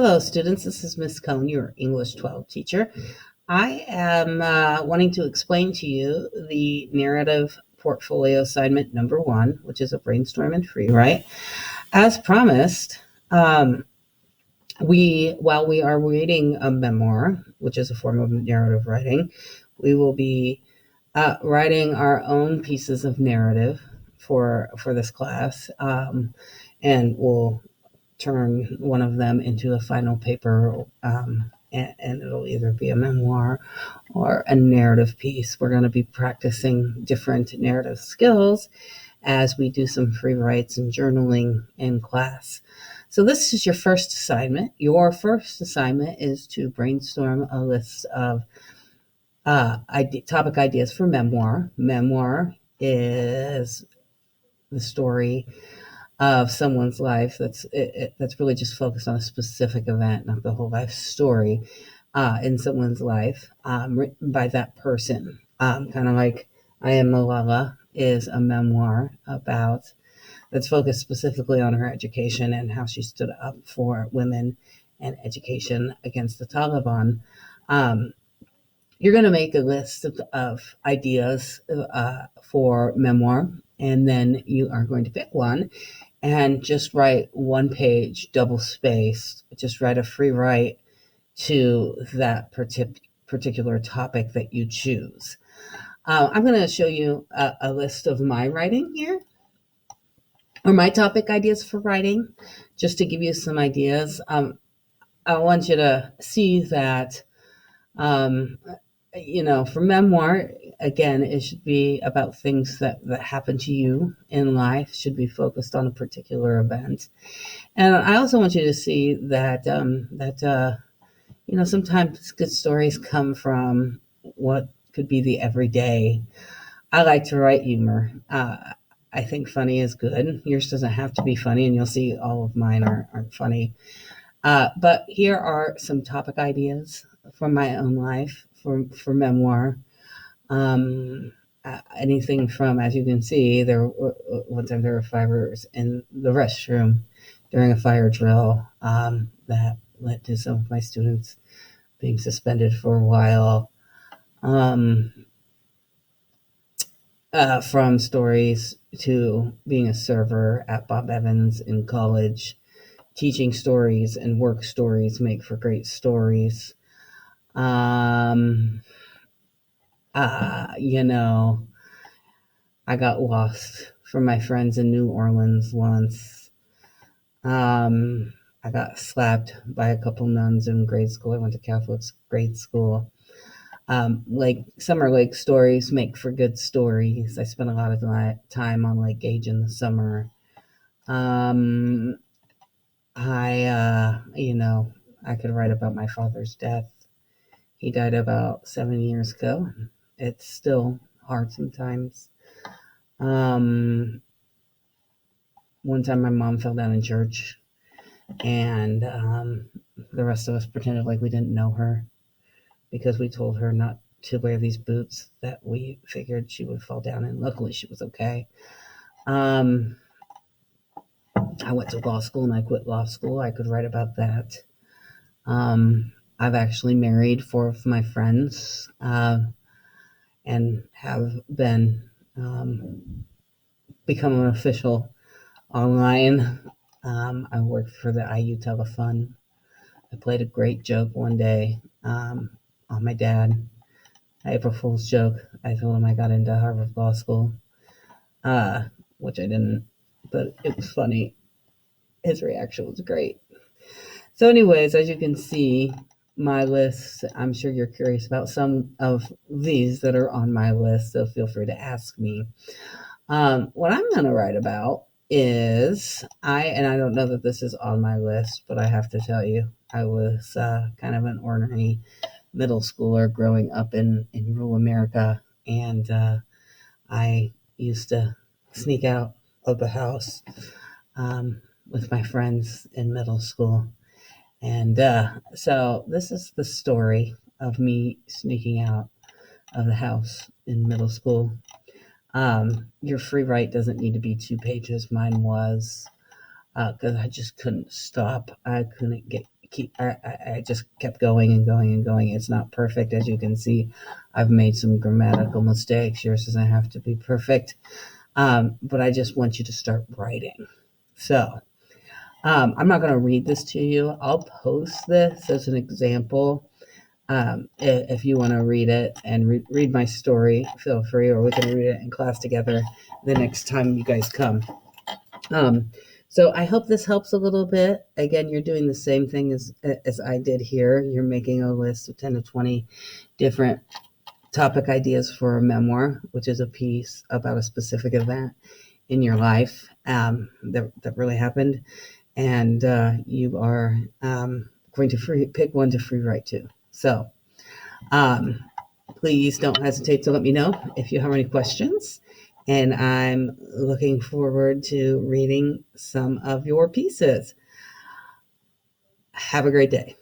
Hello, students. This is Miss Cohn, your English 12 teacher. I am wanting to explain to you the narrative portfolio assignment number one, which is a brainstorm and free write. As promised, while we are reading a memoir, which is a form of narrative writing, we will be writing our own pieces of narrative for this class, and we'll turn one of them into a final paper, and it'll either be a memoir or a narrative piece. We're going to be practicing different narrative skills as we do some free writes and journaling in class. So this is your first assignment. Your first assignment is to brainstorm a list of topic ideas for memoir. Memoir is the story of someone's life that's really just focused on a specific event, not the whole life story, in someone's life, written by that person. Kind of like I Am Malala is a memoir about that's focused specifically on her education and how she stood up for women and education against the Taliban. You're going to make a list of ideas for memoir, and then you are going to pick one and just write one page, double spaced. Just write a free write to that particular topic that you choose. I'm going to show you a list of my writing here, or my topic ideas for writing, just to give you some ideas. I want you to see that, for memoir, again, it should be about things that happen to you in life, should be focused on a particular event. And I also want you to see that, sometimes good stories come from what could be the everyday. I like to write humor. I think funny is good. Yours doesn't have to be funny, and you'll see all of mine aren't funny. But here are some topic ideas from my own life for memoir. Anything from, as you can see, one time there were fires in the restroom during a fire drill, that led to some of my students being suspended for a while. From stories to being a server at Bob Evans in college, teaching stories and work stories make for great stories. Um, you know, I got lost from my friends in New Orleans once. I got slapped by a couple nuns in grade school. I went to Catholic grade school. Like Summer Lake stories make for good stories. I spent a lot of time on Lake Gage in the summer. Um, I could write about my father's death. He died about 7 years ago. It's still hard sometimes. Um, One time my mom fell down in church, and the rest of us pretended like we didn't know her because we told her not to wear these boots that we figured she would fall down in. Luckily, she was okay. Um, I went to law school and I quit law school. I could write about that. I've actually married four of my friends, and have been become an official online. I worked for the IU Telefund. I played a great joke one day, on my dad. April Fool's joke. I told him I got into Harvard Law School, uh, which I didn't, but it was funny. His reaction was great. So, anyways, as you can see, my list, I'm sure you're curious about some of these that are on my list, so feel free to ask me. What I'm going to write about is, and I don't know that this is on my list, but I have to tell you, I was kind of an ornery middle schooler growing up in rural America, and I used to sneak out of the house, with my friends in middle school. And so this is the story of me sneaking out of the house in middle school. Your free write doesn't need to be 2 pages. Mine was, because I just couldn't stop. I couldn't I just kept going and going and going. It's not perfect, as you can see. I've made some grammatical mistakes. Yours doesn't have to be perfect, but I just want you to start writing. So I'm not going to read this to you. I'll post this as an example. If you want to read it and read my story, feel free, or we can read it in class together the next time you guys come. Um, so I hope this helps a little bit. Again, you're doing the same thing as I did here. You're making a list of 10 to 20 different topic ideas for a memoir, which is a piece about a specific event in your life that really happened. And you are going to pick one to free write to. So um, please don't hesitate to let me know if you have any questions. And I'm looking forward to reading some of your pieces. Have a great day.